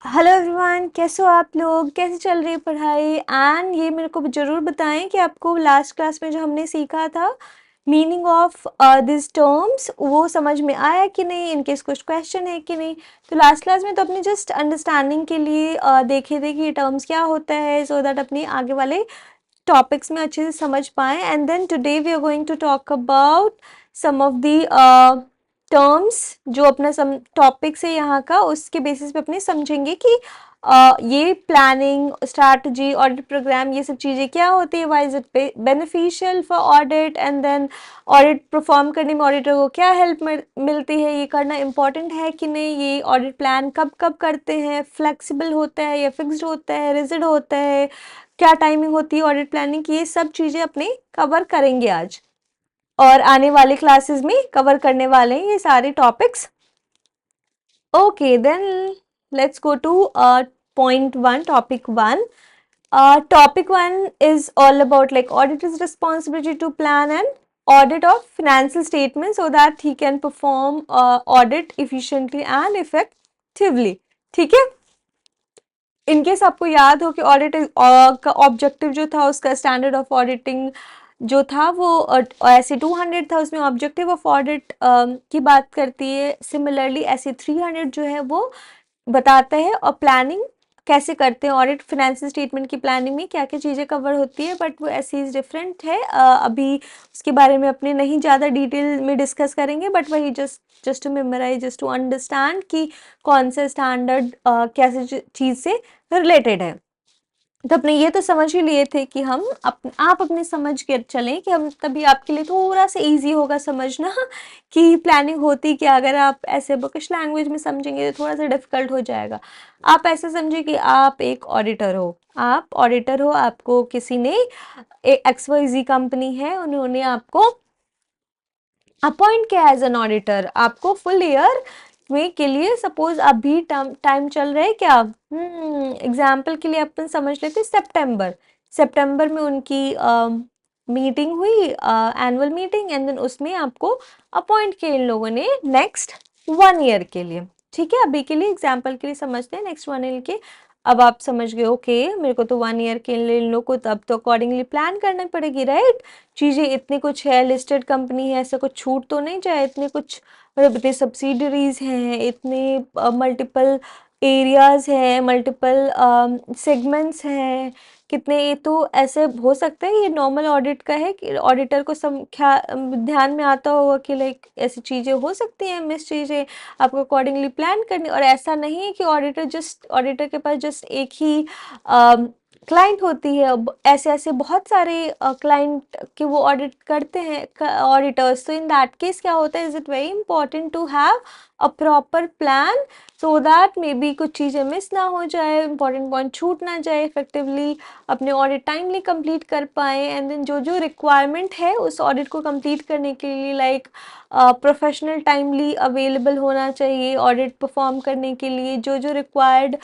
Hello everyone, कैसे हो आप लोग? कैसे चल रही है पढ़ाई? एंड ये मेरे को ज़रूर बताएं कि आपको लास्ट क्लास में जो हमने सीखा था मीनिंग ऑफ दिस टर्म्स वो समझ में आया कि नहीं, इनकेस कुछ क्वेश्चन है कि नहीं। तो लास्ट क्लास में तो अपने जस्ट अंडरस्टैंडिंग के लिए देखे थे कि ये टर्म्स क्या होता है, सो दैट अपनी आगे वाले टॉपिक्स में अच्छे से समझ पाएँ। And then today we are going to talk about some of the terms जो अपना सम टॉपिक्स है यहाँ का, उसके बेसिस पे अपने समझेंगे कि ये प्लानिंग, स्ट्रैटेजी, ऑडिट प्रोग्राम, ये सब चीज़ें क्या होती है, why is it beneficial for audit, and then audit perform करने में ऑडिटर को क्या हेल्प मिलती है, ये करना इम्पॉर्टेंट है कि नहीं, ये ऑडिट प्लान कब कब करते हैं, फ्लेक्सिबल होता है या फिक्स्ड होता है, रिजिड होता है, क्या टाइमिंग होती है ऑडिट प्लानिंग की, ये सब चीज़ें अपने कवर करेंगे आज और आने वाले क्लासेस में कवर करने वाले हैं ये सारे topics. Okay then let's go to point one, topic one. Topic one is all about like auditor's responsibility to plan and audit of financial statements so that he can perform audit efficiently and effectively. ठीक है, in case आपको याद हो कि audit का objective जो था, उसका स्टैंडर्ड ऑफ ऑडिटिंग जो था वो ऐसे 200 था, उसमें ऑब्जेक्टिव ऑफ ऑडिट की बात करती है। सिमिलरली ऐसे 300 जो है वो बताता है और प्लानिंग कैसे करते हैं, ऑडिट फाइनेंशियल स्टेटमेंट की प्लानिंग में क्या क्या चीज़ें कवर होती है, बट वो ऐसी डिफरेंट है। अभी उसके बारे में अपने नहीं ज़्यादा डिटेल में डिस्कस करेंगे, बट वही just to memorize, just to understand कि कौन सा स्टैंडर्ड कैसे चीज़ से रिलेटेड है। तो अपने ये तो समझ ही लिए थे कि हम आप अपने समझ के चलें कि हम तभी आपके लिए थोड़ा सा इजी होगा समझना कि प्लानिंग होती क्या। अगर आप ऐसे बुकिश लैंग्वेज में समझेंगे तो थोड़ा सा डिफिकल्ट हो जाएगा। आप ऐसे समझिए कि आप एक ऑडिटर हो, आप ऑडिटर हो, आपको किसी ने XYZ कंपनी है, उन्होंने आपको अपॉइंट किया एज एन ऑडिटर, आपको फुल ईयर में के लिए। सपोज अभी टाइम चल रहा है क्या, एग्जाम्पल के लिए अपन समझ लेते सितंबर। सितंबर में उनकी मीटिंग हुई, एनुअल मीटिंग, एंड देन उसमें आपको अपॉइंट किया इन लोगों ने नेक्स्ट 1 ईयर के लिए। ठीक है, अभी के लिए एग्जाम्पल के लिए समझते हैं नेक्स्ट 1 ईयर के। अब आप समझ गए, ओके मेरे को तो 1 ईयर के लिए इन लोग को तब तो अकॉर्डिंगली प्लान करना पड़ेगी, राइट। चीज़ें इतनी कुछ है, लिस्टेड कंपनी है, ऐसा कुछ छूट तो नहीं जाए, इतने कुछ मतलब इतने सब्सिडरीज हैं, इतने मल्टीपल एरियाज हैं, मल्टीपल सेगमेंट्स हैं, कितने। ये तो ऐसे हो सकता है ये नॉर्मल ऑडिट का है कि ऑडिटर को ध्यान में आता होगा कि लाइक ऐसी चीज़ें हो सकती हैं, मिस चीज़ें, आपको अकॉर्डिंगली प्लान करनी। और ऐसा नहीं है कि ऑडिटर के पास जस्ट एक ही क्लाइंट होती है, ऐसे ऐसे बहुत सारे क्लाइंट के वो ऑडिट करते हैं ऑडिटर्स। तो इन दैट केस क्या होता है, is it very important to have a proper plan so that may be कुछ चीज़ें मिस ना हो जाए, इंपॉर्टेंट पॉइंट छूट ना जाए, इफेक्टिवली अपने ऑडिट टाइमली कंप्लीट कर पाए। एंड देन जो जो रिक्वायरमेंट है उस ऑडिट को कंप्लीट करने के लिए, लाइक प्रोफेशनल टाइमली अवेलेबल होना चाहिए ऑडिट परफॉर्म करने के लिए, जो जो रिक्वायर्ड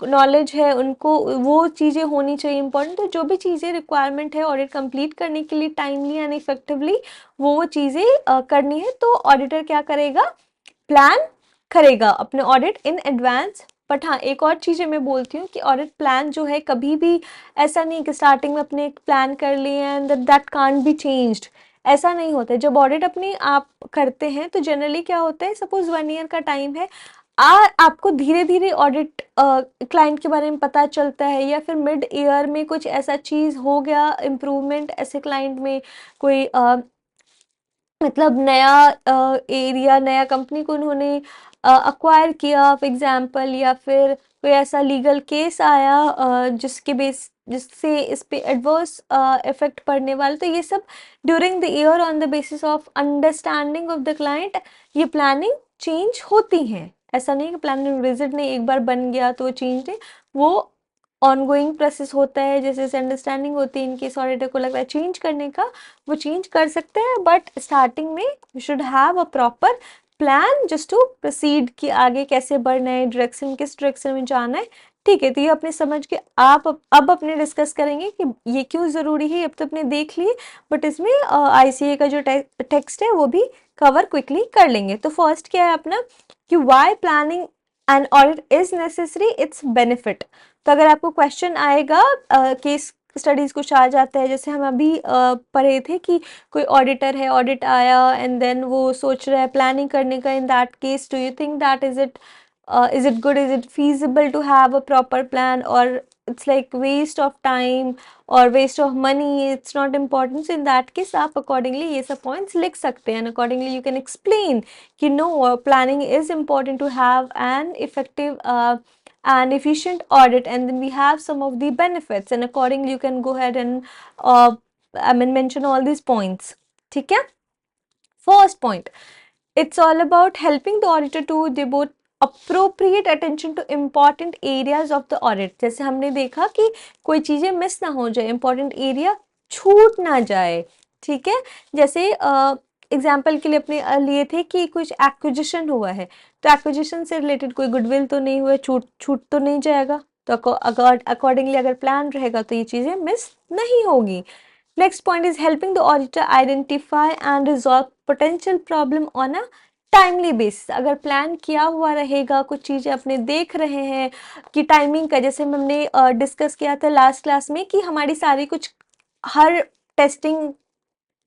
नॉलेज है उनको वो चीज़ें होनी चाहिए इंपॉर्टेंट। तो जो भी चीज़ें रिक्वायरमेंट है ऑडिट कंप्लीट करने के लिए टाइमली एंड इफेक्टिवली वो चीज़ें करनी है, तो ऑडिटर क्या करेगा, प्लान करेगा अपने ऑडिट इन एडवांस। बट हाँ, एक और चीज़ें मैं बोलती हूँ कि ऑडिट प्लान जो है कभी भी ऐसा नहीं कि स्टार्टिंग में अपने एक प्लान कर लिए and that can't be changed, ऐसा नहीं होता है। जब ऑडिट अपने आप करते हैं तो जनरली क्या होता है, सपोज 1 ईयर का टाइम है, आपको धीरे धीरे ऑडिट क्लाइंट के बारे में पता चलता है, या फिर मिड ईयर में कुछ ऐसा चीज़ हो गया इम्प्रूवमेंट ऐसे क्लाइंट में, कोई मतलब नया एरिया, नया कंपनी को उन्होंने अक्वायर किया फॉर एग्जांपल, या फिर कोई ऐसा लीगल केस आया जिससे इस पे एडवर्स इफेक्ट पड़ने वाला। तो ये सब during the year on the basis of understanding of the client ये प्लानिंग चेंज होती हैं। ऐसा नहीं कि प्लानिंग रिजिड नहीं, एक बार बन गया तो चेंज नहीं, वो ऑनगोइंग प्रोसेस होता है। जैसे जैसे अंडरस्टैंडिंग होती है, इनकेस ऑडिटर को लग रहा है चेंज करने का, वो चेंज कर सकते हैं, बट स्टार्टिंग में you should have a proper plan just to proceed कि आगे कैसे बढ़ना है, डायरेक्शन किस डायरेक्शन में जाना है। ठीक है, तो ये अपने समझ के आप अब अपने डिस्कस करेंगे कि ये क्यों ज़रूरी है। अब तो अपने देख लिए, बट इसमें ICA का जो टेक्स्ट है वो भी कवर क्विकली कर लेंगे। तो फर्स्ट क्या है अपना कि why planning and audit is necessary, it's benefit. तो अगर आपको क्वेश्चन आएगा केस स्टडीज कुछ आ जाता है, जैसे हम अभी पढ़े थे कि कोई ऑडिटर है, ऑडिट आया एंड देन वो सोच रहा है प्लानिंग करने का, in that case do you think that is it good, is it feasible to have a proper plan, or it's like waste of time or waste of money, it's not important. So in that case आप accordingly ये सब points लिख सकते हैं, and accordingly you can explain कि no, planning is important to have an effective and efficient audit, and then we have some of the benefits, and accordingly you can go ahead and mention all these points. ठीक है? First point, it's all about helping the auditor to devote appropriate attention to important areas of the audit. जैसे हमने देखा कि कोई चीज़ें miss ना हो जाए, important area छूट ना जाए, ठीक है? जैसे एग्जाम्पल के लिए अपने लिए थे कि कुछ एक्विजिशन हुआ है, तो एक्विजिशन से रिलेटेड कोई गुडविल तो नहीं हुआ, छूट छूट तो नहीं जाएगा, तो अकॉर्डिंगली अगर प्लान रहेगा तो ये चीज़ें मिस नहीं होगी. Next point is helping the auditor identify and resolve potential problem on a timely basis. अगर प्लान किया हुआ रहेगा, कुछ चीज़ें अपने देख रहे हैं कि टाइमिंग का, जैसे हमने डिस्कस किया था लास्ट क्लास में कि हमारी सारी कुछ हर टेस्टिंग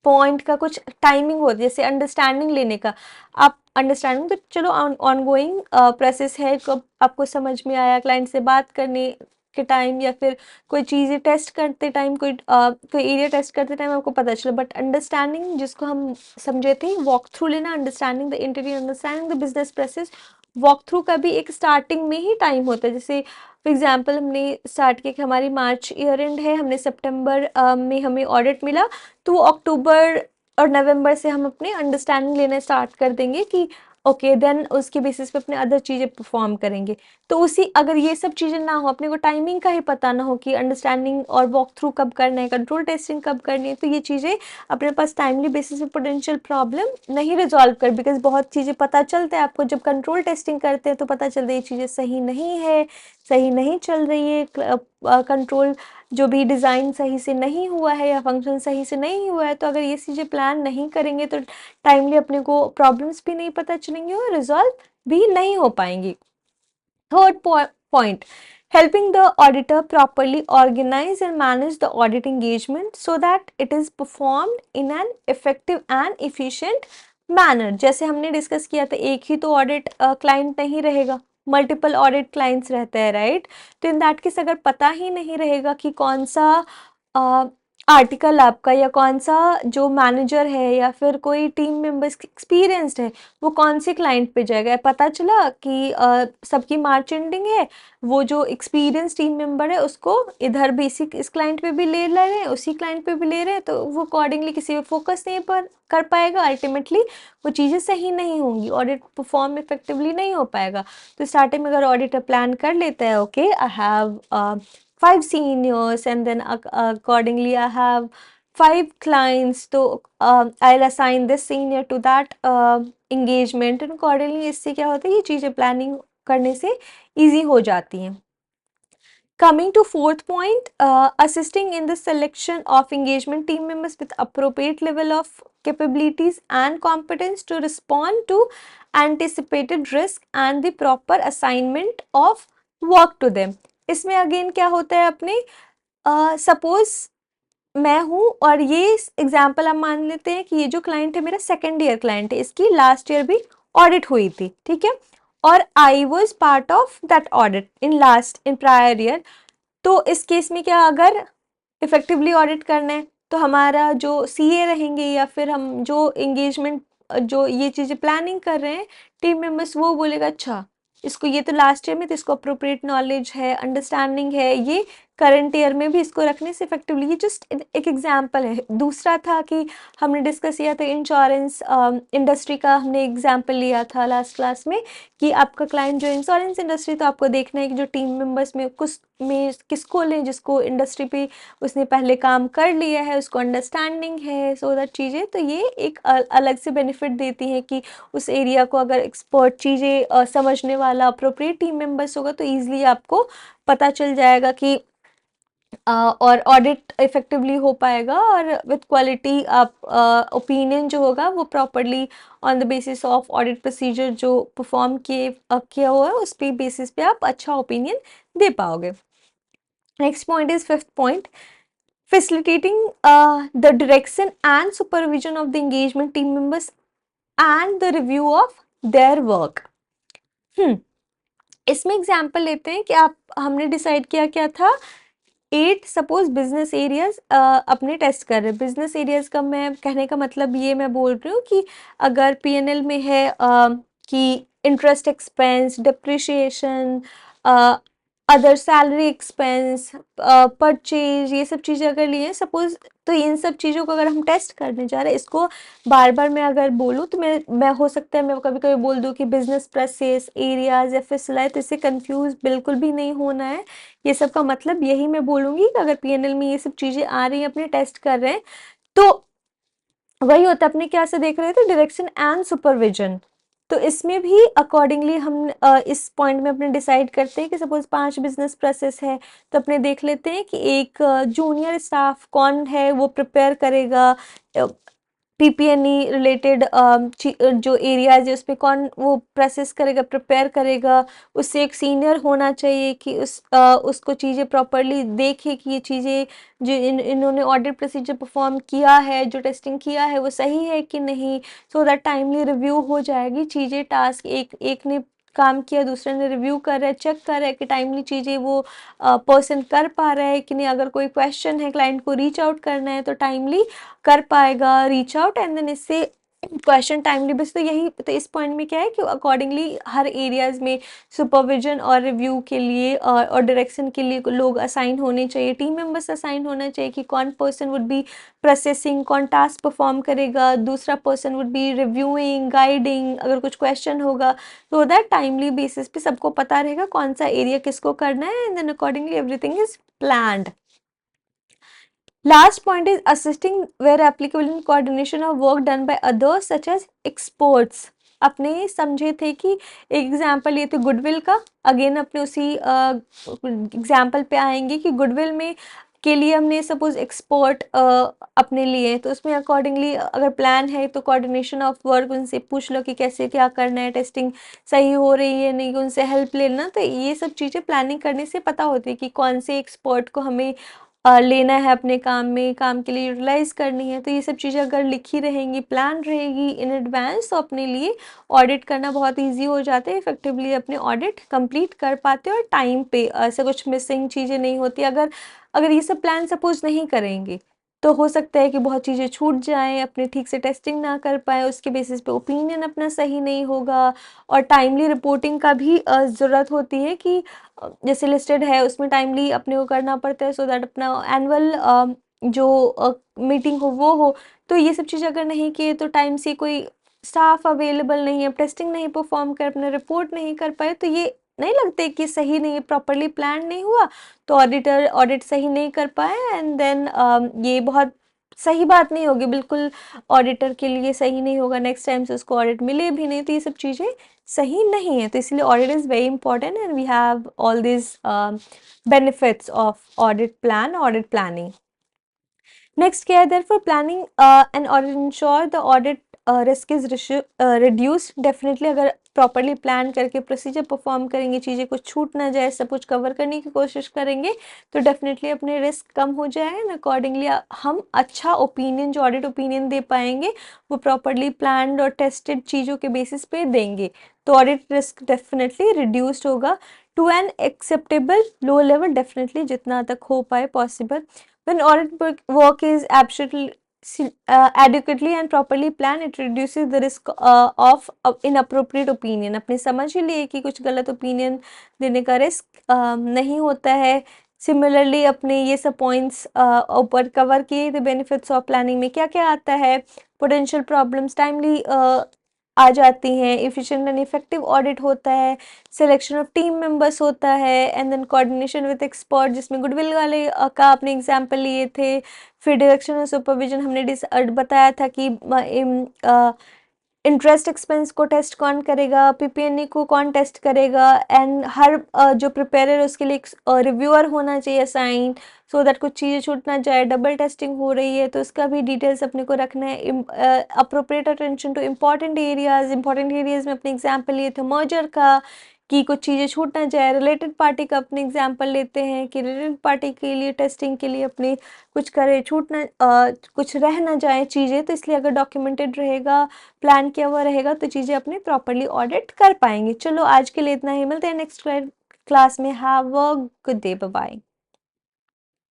पॉइंट का कुछ टाइमिंग होती है, जैसे अंडरस्टैंडिंग लेने का. आप अंडरस्टैंडिंग तो चलो ऑन गोइंग प्रोसेस है, कब आपको समझ में आया क्लाइंट से बात करने के टाइम, या फिर कोई चीज़ें टेस्ट करते टाइम, कोई एरिया टेस्ट करते टाइम आपको पता चला. बट अंडरस्टैंडिंग जिसको हम समझे थे, वॉक थ्रू लेना, understanding the interior, understanding the business process, walk through का भी एक स्टार्टिंग में ही टाइम होता है. जैसे फॉर एग्जाम्पल हमने स्टार्ट किया कि हमारी मार्च ईयर एंड है, हमने सितंबर में हमें ऑडिट मिला, तो अक्टूबर और नवंबर से हम अपने अंडरस्टैंडिंग लेना स्टार्ट कर देंगे कि ओके देन उसके बेसिस पे अपने अदर चीज़ें परफॉर्म करेंगे. तो उसी अगर ये सब चीज़ें ना हो, अपने को टाइमिंग का ही पता ना हो कि अंडरस्टैंडिंग और वॉक थ्रू कब करना है, कंट्रोल टेस्टिंग कब करनी है, तो ये चीज़ें अपने पास टाइमली बेसिस पे पोटेंशियल प्रॉब्लम नहीं रिजॉल्व कर, बिकॉज बहुत चीज़ें पता चलता है आपको जब कंट्रोल टेस्टिंग करते हैं, तो पता चलता है ये चीज़ें सही नहीं है, सही नहीं चल रही है, कंट्रोल जो भी डिज़ाइन सही से नहीं हुआ है या फंक्शन सही से नहीं हुआ है. तो अगर ये चीज़ें प्लान नहीं करेंगे तो टाइमली अपने को प्रॉब्लम्स भी नहीं पता चलेंगी और रिजॉल्व भी नहीं हो पाएंगी. Third point, helping the auditor properly organize and manage the audit engagement so that it is performed in an effective and efficient manner. जैसे हमने डिस्कस किया था, एक ही तो ऑडिट क्लाइंट नहीं रहेगा, मल्टीपल ऑडिट क्लाइंट्स रहते हैं, राइट? तो इन दैट केस अगर पता ही नहीं रहेगा कि कौन सा आर्टिकल आपका या कौन सा जो मैनेजर है या फिर कोई टीम मेंबर्स एक्सपीरियंस्ड है, वो कौन से क्लाइंट पे जाएगा. पता चला कि सबकी मार्च एंडिंग है, वो जो एक्सपीरियंस टीम मेंबर है उसको इधर बेसिक इस क्लाइंट पे भी ले रहे हैं, उसी क्लाइंट पे भी ले रहे हैं, तो वो अकॉर्डिंगली किसी पे फोकस नहीं पर कर पाएगा, अल्टीमेटली वो चीज़ें सही नहीं होंगी, ऑडिट परफॉर्म इफेक्टिवली नहीं हो पाएगा. तो स्टार्टिंग में अगर ऑडिटर प्लान कर लेता है, okay I have 5 seniors and then accordingly I have 5 clients, so I'll assign this senior to that engagement, and accordingly इससे क्या होता है, ये चीज़ें प्लानिंग करने से easy हो जाती हैं. Coming to fourth point, assisting in the selection of engagement team members with appropriate level of capabilities and competence to respond to anticipated risk and the proper assignment of work to them. इसमें again क्या होता है, अपने suppose मैं हूँ और ये example आप मान लेते हैं कि ये जो क्लाइंट है मेरा सेकेंड ईयर क्लाइंट है, इसकी लास्ट ईयर भी ऑडिट हुई थी, ठीक है, और I was part of that audit in prior year. तो इस केस में क्या, अगर इफेक्टिवली ऑडिट करना है तो हमारा जो सीए रहेंगे या फिर हम जो एंगेजमेंट जो ये चीज़ें प्लानिंग कर रहे हैं टीम मेंबर्स, वो बोलेगा अच्छा इसको ये तो लास्ट ईयर में तो इसको अप्रोप्रिएट नॉलेज है, अंडरस्टैंडिंग है, ये करंट ईयर में भी इसको रखने से इफेक्टिवली. ये जस्ट एक एग्जांपल है. दूसरा था कि हमने डिस्कस किया था इंश्योरेंस इंडस्ट्री का, हमने एग्जांपल लिया था लास्ट क्लास में कि आपका क्लाइंट जो इंश्योरेंस इंडस्ट्री, तो आपको देखना है कि जो टीम मेंबर्स में किसको लें, जिसको इंडस्ट्री पे उसने पहले काम कर लिया है, उसको अंडरस्टैंडिंग है, सो दैट चीज़ें. तो ये एक अलग से बेनिफिट देती हैं कि उस एरिया को अगर एक्सपर्ट चीज़ें समझने वाला अप्रोप्रिएट टीम मेंबर्स होगा तो ईजिली आपको पता चल जाएगा कि और ऑडिट इफेक्टिवली हो पाएगा और विथ क्वालिटी आप ओपिनियन जो होगा वो properly on the basis of audit procedure जो परफॉर्म किया हुआ है उस पे बेसिस पे आप अच्छा ओपिनियन दे पाओगे। Next point is fifth point, facilitating the direction and supervision of the engagement team members and the review of their work। इसमें एग्जाम्पल लेते हैं कि आप हमने डिसाइड किया क्या था, 8 सपोज बिजनेस एरियाज अपने टेस्ट कर रहे हैं। बिजनेस एरियाज का मैं कहने का मतलब ये मैं बोल रही हूँ कि अगर पीएनएल में है कि interest expense, depreciation, other salary expense, purchase, ये सब चीज़ें अगर लिए सपोज, तो इन सब चीज़ों को अगर हम टेस्ट करने जा रहे हैं, इसको बार बार मैं अगर बोलूँ तो मैं हो सकता है मैं कभी कभी बोल दूँ कि बिजनेस प्रोसेस एरियाज या फिर सिलाई, तो इससे कंफ्यूज बिल्कुल भी नहीं होना है। ये सब का मतलब यही मैं बोलूँगी कि अगर पीएनएल में ये सब चीज़ें आ रही हैं, अपने टेस्ट कर रहे हैं, तो वही होता है अपने क्या से देख रहे थे, डायरेक्शन एंड सुपरविजन। तो इसमें भी अकॉर्डिंगली हम इस पॉइंट में अपने डिसाइड करते हैं कि सपोज 5 बिजनेस प्रोसेस है, तो अपने देख लेते हैं कि एक जूनियर स्टाफ कौन है वो प्रिपेयर करेगा पीपीएनई रिलेटेड जो एरियाज है उस पर कौन वो प्रोसेस करेगा, प्रिपेयर करेगा। उससे एक सीनियर होना चाहिए कि उसको चीज़ें प्रॉपरली देखे कि ये चीज़ें जो इन्होंने ऑडिट प्रोसीजर परफॉर्म किया है, जो टेस्टिंग किया है वो सही है कि नहीं, सो दैट टाइमली रिव्यू हो जाएगी चीज़ें। टास्क एक ने काम किया, दूसरे ने रिव्यू कर रहा है, चेक कर रहा है कि टाइमली चीज़ें वो पर्सन कर पा रहा है कि नहीं। अगर कोई क्वेश्चन है, क्लाइंट को रीच आउट करना है, तो टाइमली कर पाएगा रीच आउट, एंड देन इससे क्वेश्चन टाइमली बेस। तो यही तो इस पॉइंट में क्या है कि अकॉर्डिंगली हर एरियाज में सुपरविजन और रिव्यू के लिए और डायरेक्शन के लिए लोग असाइन होने चाहिए, टीम मेंबर्स असाइन होना चाहिए कि कौन पर्सन वुड बी प्रोसेसिंग, कौन टास्क परफॉर्म करेगा, दूसरा person would be reviewing, guiding अगर कुछ क्वेश्चन होगा, तो दैट टाइमली बेसिस पे सबको पता रहेगा कौन सा एरिया किसको करना है, and then accordingly everything is planned. Last point is assisting where applicable in coordination of work done by others such as experts। अपने समझे थे कि एग्जाम्पल ये थे गुडविल का, अगेन अपने उसी एग्जाम्पल पे आएंगे कि गुडविल में के लिए हमने सपोज एक्सपर्ट अपने लिए, तो उसमें अकॉर्डिंगली अगर प्लान है तो कोऑर्डिनेशन ऑफ वर्क उनसे पूछ लो कि कैसे क्या करना है, टेस्टिंग सही हो रही है नहीं, उनसे हेल्प लेना। तो ये सब चीज़ें प्लानिंग करने से पता होती है कि कौन से एक्सपर्ट को हमें लेना है अपने काम में, काम के लिए यूटिलाइज करनी है। तो ये सब चीज़ें अगर लिखी रहेंगी, प्लान रहेगी इन एडवांस, तो अपने लिए ऑडिट करना बहुत इजी हो जाता है, इफेक्टिवली अपने ऑडिट कंप्लीट कर पाते हैं और टाइम पे ऐसे कुछ मिसिंग चीज़ें नहीं होती। अगर अगर ये सब प्लान सपोज नहीं करेंगे तो हो सकता है कि बहुत चीज़ें छूट जाएं, अपने ठीक से टेस्टिंग ना कर पाए, उसके बेसिस पे ओपिनियन अपना सही नहीं होगा। और टाइमली रिपोर्टिंग का भी ज़रूरत होती है कि जैसे लिस्टेड है उसमें टाइमली अपने को करना पड़ता है, सो दैट अपना एनुअल जो मीटिंग हो वो हो। तो ये सब चीज़ अगर नहीं किए तो टाइम से कोई स्टाफ अवेलेबल नहीं है, टेस्टिंग नहीं परफॉर्म कर, अपने रिपोर्ट नहीं कर पाए, तो ये नहीं लगते कि सही नहीं है, प्रॉपरली प्लान नहीं हुआ, तो ऑडिटर ऑडिट सही नहीं कर पाए, एंड देन ये बहुत सही बात नहीं होगी, बिल्कुल ऑडिटर के लिए सही नहीं होगा, नेक्स्ट टाइम से उसको ऑडिट मिले भी नहीं। तो ये सब चीज़ें सही नहीं है, तो इसलिए audit is very important and we have all this benefits of audit plan, audit planning. Next क्या है, therefore planning and audit ensure the audit risk is reduced। Definitely अगर प्रॉपरली प्लान करके प्रोसीजर परफॉर्म करेंगे, चीज़ें कुछ छूट ना जाए, सब कुछ कवर करने की कोशिश करेंगे, तो डेफिनेटली अपने रिस्क कम हो जाए एंड अकॉर्डिंगली हम अच्छा ओपिनियन, जो ऑडिट ओपिनियन दे पाएंगे वो प्रॉपरली प्लान्ड और टेस्टेड चीज़ों के बेसिस पे देंगे, तो ऑडिट रिस्क डेफिनेटली रिड्यूस्ड होगा to an acceptable low level, definitely जितना तक हो पाए possible. When audit work is absolutely adequately and properly planned, it reduces the risk of inappropriate opinion। अपने समझ ही लिए कि कुछ गलत ओपिनियन देने का रिस्क नहीं होता है। सिमिलरली अपने ये सब पॉइंट्स ऊपर कवर किए थे, बेनिफिट्स ऑफ प्लानिंग में क्या क्या आता है, पोटेंशियल प्रॉब्लम्स टाइमली आ जाती हैं, एफिशिएंट एंड इफेक्टिव ऑडिट होता है, सिलेक्शन ऑफ टीम मेंबर्स होता है, and then coordination with expert, जिसमें गुडविल वाले का आपने एग्जांपल लिए थे। फिर डायरेक्शन और सुपरविजन हमने बताया था कि इंटरेस्ट एक्सपेंस को टेस्ट कौन करेगा, पीपीएनई को कौन टेस्ट करेगा, एंड हर जो प्रिपेयर है उसके लिए एक रिव्यूअर होना चाहिए असाइन, सो दैट कुछ चीज़ें छूट ना जाए। डबल टेस्टिंग हो रही है तो इसका भी डिटेल्स अपने को रखना है। Appropriate attention to important areas में अपने एग्जाम्पल लिए थे मर्जर का, कि कुछ चीज़ें छूट ना जाए। रिलेटेड पार्टी का अपने एग्जाम्पल लेते हैं कि रिलेटेड पार्टी के लिए टेस्टिंग के लिए अपनी कुछ करे, छूट ना कुछ रह ना जाए चीज़ें, तो इसलिए अगर डॉक्यूमेंटेड रहेगा, प्लान किया हुआ रहेगा, तो चीज़ें अपने प्रॉपरली ऑडिट कर पाएंगे। चलो आज के लिए इतना ही, मिलते हैं नेक्स्ट क्लास में। Have a good day, bye bye.